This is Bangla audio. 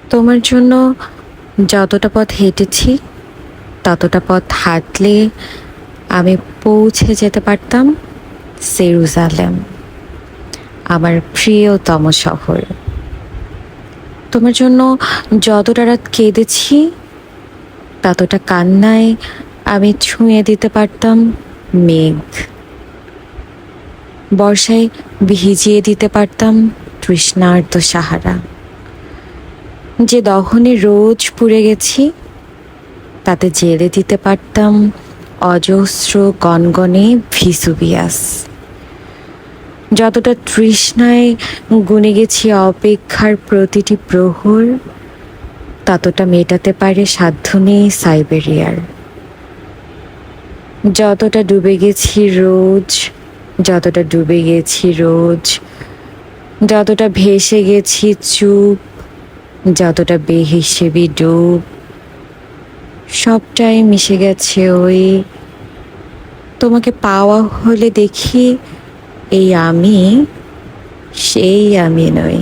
তোমার জন্য যতটা পথ হেঁটেছি ততটা পথ হাঁটলে আমি পৌঁছে যেতে পারতাম জেরুজালেম, আমার প্রিয়তম শহর। তোমার জন্য যতটা রাত কেঁদেছি ততটা কান্নায় আমি ছুঁয়ে দিতে পারতাম মেঘ, বর্ষায় ভিজিয়ে দিতে পারতাম তৃষ্ণার্ত সাহারা। যে দহনে রোজ পুড়ে গেছি তাতে জেলে দিতে পারতাম অজস্র গনগনে ভিসুভিয়াস। যতটা তৃষ্ণায় গুনে গেছি অপেক্ষার প্রতিটি প্রহর, ততটা মেটাতে পারে সাধ্য নেই সাইবেরিয়ার। যতটা ডুবে গেছি রোজ, যতটা ডুবে গেছি রোজ, যতটা ভেসে গেছি চুপ, যতটা বেহিসেবি ডুব, সবটাই মিশে গেছে ওই তোমাকে পাওয়া হলে দেখি এই আমি সেই আমি নই।